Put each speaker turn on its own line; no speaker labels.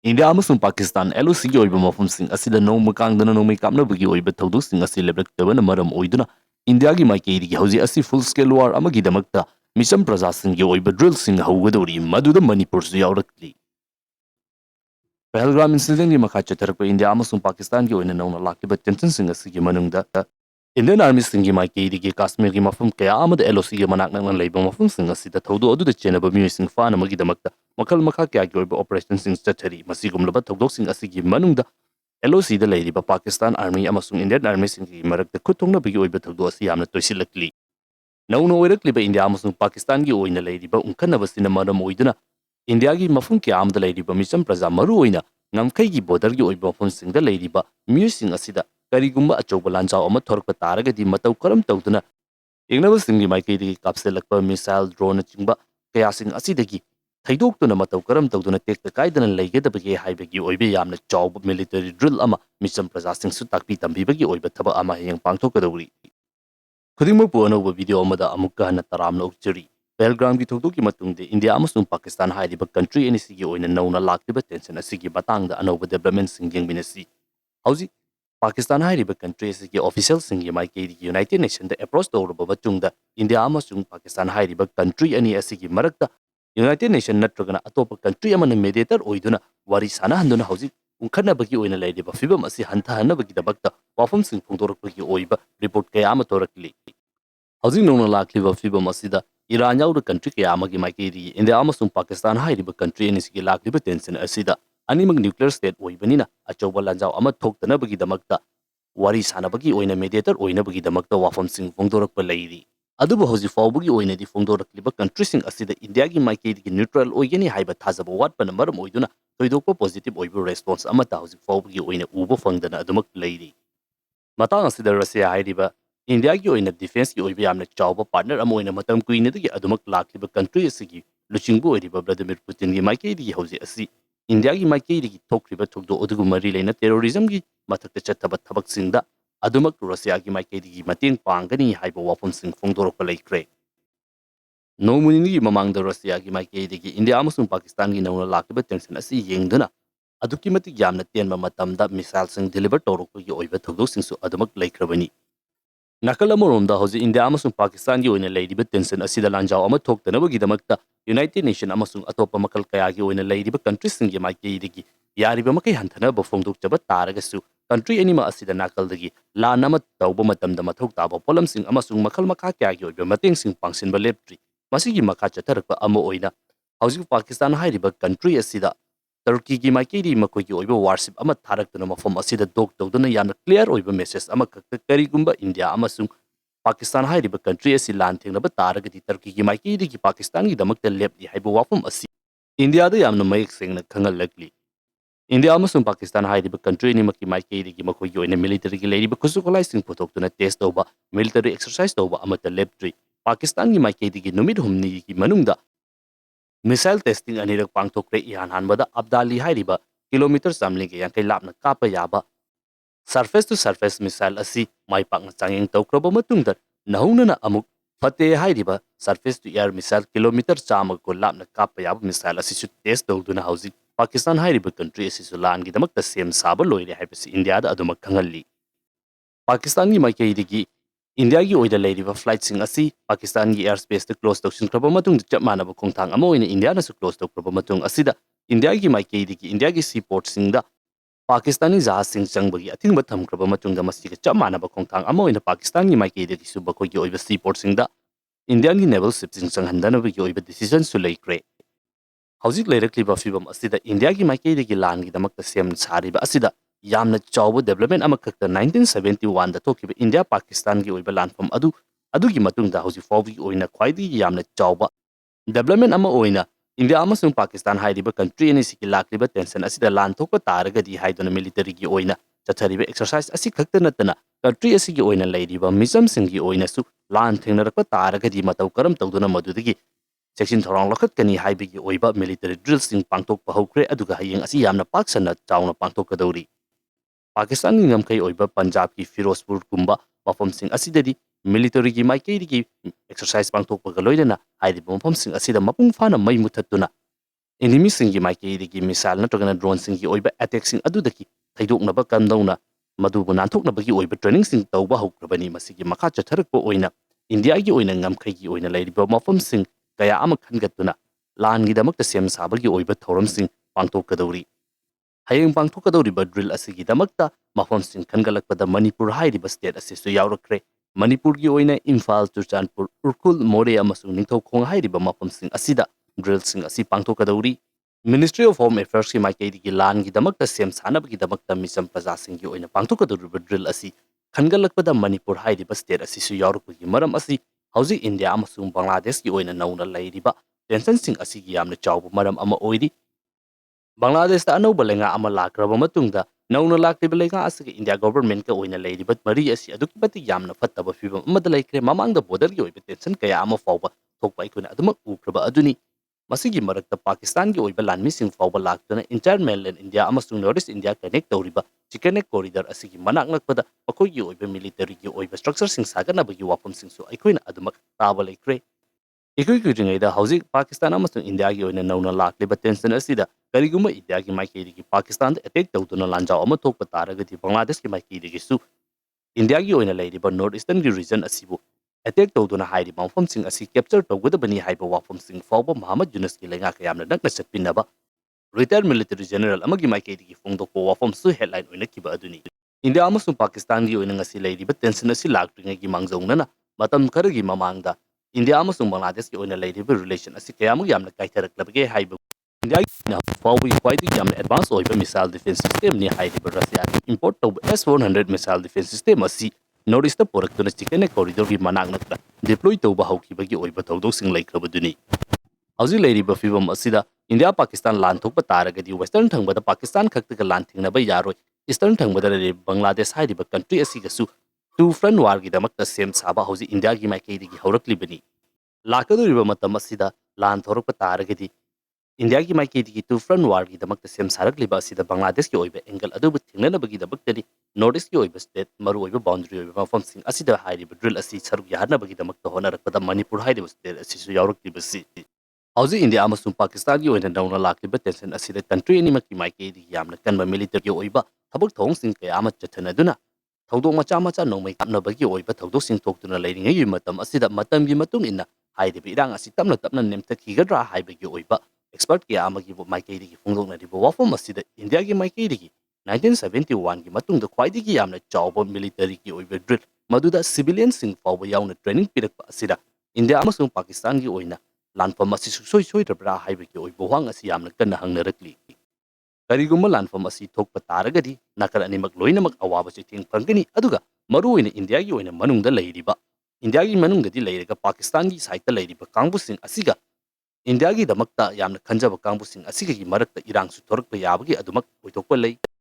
India amasung Pakistan LOC gi oiba mafumsing asida nongma kangdana nongmai kapnabagi oiba thawdoksing asi lebraktabana maram oiduna India gi maikeidigi hauji asi full scale war amagi damakta Misham Prajasing gi oiba drill sing haugadori maduda Manipur su yaurakli Pahalgam incident gi makha chatharakpa India amasung Pakistan gi oina nongna lakiba tension sing asigi manungda Indian Army singi maikeidigi Kashmir gi mafum kaya amada LOC gi manak nang leiba mafum sing asida thawdo aduda chenaba mioi sing fana magi damakta makal makha kya gi oiba operation sing chathari masigumlaba thawdoksing asigi manungda LOC da leiriba Pakistan Army amasung Indian Army singi marakta khutthongnabagi oiba thawdo asi yamna toisilakli nauna oirakliba India amasung Pakistan gi oina leiriba unkhanabasina maram oiduna India gi mafum kya amda leiriba Misham Praja maru oina ngamkai gi border gi oiba mafum sing da leiriba mioi sing asida karigumba achauba lanchau ama thorkpa taragadi matau karam tawduna yengnaba singi maikeidi kapselakpa missile drone chingba kayasing asidagi thaidokduna matau karam tawduna tekta kaidana leigedabagi haibagi oibe yamna chawba military drill ama Misham Praja sing su takpi tambibagi oiba thaba ama heyang pangthokadawri khudingmak pu anauba video amada amukka hana taramna ukchari Belgram gi thokdoki matungde India amasung Pakistan hairiba country anisigi oina nauna laktiba tension asigi batangda anauba development sing yengbinasi hauji Pakistan hairiba country asigi official singi maikeidi United Nations da approach tawraba batungda India amasung Pakistan hairiba country ani asigi marakta United Nations natragana atopa country amana mediator oiduna wari sanahanduna hauji unkhanabagi oina leiriba fibam asi hanthahanabagi dabakta wafam sing phongdorakpagi oiba report kaya ama torakli hauji nongna lakliba fibam asida Iran yawda country kaya amagi maikeidi India amasung Pakistan hairiba country ani sigi lakliba tension asida animag nuclear state oibanina achauba lanjau ama thoktanabagi damakta wari sanabagi oina mediator oinabagi damakta wafam sing phongdorakpa leiri adubu hoji fawbugi oina di phongdorakliba country sing asida India gi maikeidi neutral oigani haiba thajaba watpana maram oiduna toidokpa positive oibu response amata hoji fawbugi oina uba fangdana adumak leiri matang asida Russia hairiba India gi oina defense gi oiba yamna chawba partner ama oina matam kuinadagi adumak lakliba country asigi luchingbu oiriba Vladimir Putin gi maikeidi hoji asi India gi maikeidi thokriba thokdo odugu mari leina terrorism gi mathakta chathaba thabaksingda adumak Russia gi maikeidi gi mateng pangani haiba wafam sing phongdorokpa leikre Nomuni gi mamangda Russia gi maikeidi gi India amasung Pakistan gi nauna lakiba tension asi yengduna aduki matik yamna tenba matamda missile sing deliver torokpa gi oiba thokdo singsu adumak leikrabani Nakal amoromda hoji India amasung Pakistan gi oina leiriba tension asida lanjau ama thoktanabagi damakta United Nations amasung atopa makal kaya gi oina leiriba countries singi maikeidagi yariba makai hanthanaba phongdokchaba taragasu country anima asida nakaldagi la nama tawba matamda mathok taba polamsing amasung makal makha kya gi oiba mateng sing pangsinba leptri masigi makha chatharakpa ama oina hauji Pakistan hairiba country asida Turkey gi maikeidi makoigi oiba warship ama tharaktuna mafam asida dog tawduna yamna clear oiba message ama kakta karigumba India amasung Pakistan hairiba country asi lan thengnaba taragadi Turkey gi maikeidi gi Pakistan gi damakta lepli haiba wafam asi India da yamna mayek sengna khangalakli India amasung Pakistan hairiba country ni maki maikeidi gi makoigi oina military gi leiriba khusukolai sing photoktuna test tawba military exercise tawba amata leptri Pakistan gi maikeidi gi numit humni gi manungda Missile testing anirak pangthokre ihan hanbada Abdali hairiba kilometer samlinge yankai lapna kapa yaba surface to surface missile asi mai pakna changeng tawkraba matungda naunana amuk fate hairiba surface to air missile kilometer chama ko lapna kapa yaba missile asi su test tawduna hauji Pakistan hairiba country asi su lan gi damakta sem saba loire haibasi India da adumak khangalli Pakistan gi maikeidigi India gi oida leiriba flight sing asi Pakistan gi airspace te close tawsinkraba matung chap manaba khongthang ama oina India na su close tawkraba matung asida India gi maikeidi gi India gi seaport singda Pakistani jahaz sing changbagi athingba thamkraba matungda masiga chap manaba khongthang ama oina Pakistan gi maikeidi gi suba khoi gi oiba seaport singda Indian gi naval ship sing changhandana gi oiba decision su leikre hauzik leirakliba fibam asida India gi maikeidi gi lan gi damakta sem sariba asida yamna chawba development ama khakta 1971 da thokiba India Pakistan gi oiba lanfam adugi matungda hauji fawgi oina khwaidi yamna chawba development ama oina India amasung Pakistan hairiba country ani siki lakliba tension asida lan thokpa taragadi haidona military gi oina chathariba exercise asi khakta natana country asigi oina leiriba misam singi oina su lan thengnarakpa taragadi matau karam tawduna madudagi section thorang lokhatkani haibigi oiba military drills sing pangthokpa hokre aduga hayeng asi yamna paksana chawna pangthokadawri Pakistan gi ngamkai oiba Punjab ki Firozpur kumba mafam sing asidadi military gi maikeidi gi exercise pangthokpa ga loidana hairiba mafam sing asida mapung fana mai muthatuna enemy maikei missile natragana drone singi oiba attack sing adudaki thaidoknaba kamdawna madubu nanthoknabagi oiba training sing tawba haukrabani masigi makha chatharakpa oina India gi oina ngamkhaigi oina lairiba mafam sing kaya ama khangatuna lan gi damakta sem sabagi oiba thoram sing pangthokadawri hayeng pangthokadawriba drill asigi damakta mafam sing khangalakpada Manipur hairiba state asisu yawrakre Manipur gi oina Imphal Churchanpur Urkhul More amasung Ningthaukhong hairiba mafam sing asida drill sing asi pangthokadawri Ministry of Home Affairs ki maikei lan gi damakta sem sanabagi damakta misam praja sing gi oina pangthokadawriba drill asi khangalakpada Manipur hairiba state asisu yawrakpagi maram asi hauji India amasung Bangladesh ki oina nauna lairiba tension sing asigi yamna chawba maram ama oiri Bangladesh ta anauba lenga ama lakraba matungda nauna lakliba lenga asigi India government ka oina lairiba mari asi aduki bati yamna fattaba fibam amada laikre mamangda border gi oiba tension kaya ama fawba thokpa ikuna adumak ukraba aduni masigi marakta Pakistan gi oiba lanmi sing fawba laktuna entire mainland India amasung Northeast India connect tawriba Chicken corridor asigi manak nakpada makogi oiba military gi oiba structure sing saganabagi wapam sing so aikoina adumak taba laikre ikui kuringaida hauzik Pakistan amasung India gi oina nauna lakliba tension asida kariguma India gi maikei gi Pakistan attack tawduna lanjaw ama thokpa taragadi Bangladesh gi maikei gi su India gi oina lairiba North Eastern gi region asibu attack tawduna hairi mawfam sing asi capture tawgadabani haiba wafam sing fawba Muhammad Yunus gi lenga kayamna nakna chatpinaba retired military general amagi maikei gi fongdokpo wafam su headline oina kiba aduni India amasung Pakistan gi oina ngasi lairiba tension asi laktringai gi mangjawnana matam kharagi mamangda India amasung Bangladesh ki oina lairiba relation asi kayamuk yamna kaitharaklabage haiba India gi fawbi kwaidi yamna advance oiba missile defense system ni haiba Russia ki import tawba S-400 missile defense system asi Northeast poraktuna Chicken corridor gi manak nakla deploy tawba haukibagi oiba tawdok sing laikrabaduni hauji lairiba fibam asida India Pakistan lan thokpa taragadi western thangbada Pakistan khaktaga lan thingnaba yaroi eastern thangbada Bangladesh haiba country asigasu two front war gi damakta sem saba hauji India gi maikei gi hauraklibani lakaduriba matam asida lan thorokpa taragadi India gi maikei gi two front war gi damakta sem sarakliba asida Bangladesh gi oiba angle adubu thingnanabagi dabaktani Northeast gi oiba state maru oiba boundary oiba mafam sing asida hairiba drill asi saruk yaharnabagi damakta honarakpada Manipur hairiba state asisu yawraklibasi hauji India amasung Pakistan gi oina nauna lakliba tension asida country animaki maikei gi yamna kanba military gi oiba thabak thong sing kaya ama chathanaduna thawdok macha macha nomai kapnabagi oiba thawdok sing thoktuna leiringai matam asida matamgi matung inna hairiba irang asi tamna tapna nemtakhigadra haibagi oiba expert kaya amagi maikei gi fongdoknariba wafam asida India gi maikei gi 1971 gi matungda khwaidigi yamna chawba military gi oiba drill maduda civilian sing fawba yauna training pirakpa asida India amasung Pakistan gi oina lanfam asi suksoi soidrabra haibagi oiba wang asi yamna kanna hangnarakli karigumma lanfam asi thokpa taragadi nakal animak loinamak awaba chithing phangani aduga maru oina India gi oina manungda leiriba India gi manungdadi leiraga Pakistan gi side ta leiriba kangbusing asiga India gi damakta yamna khanjaba kangbusing asiga gi marakta irang su thorakpa yabagi adumak oitokpa lei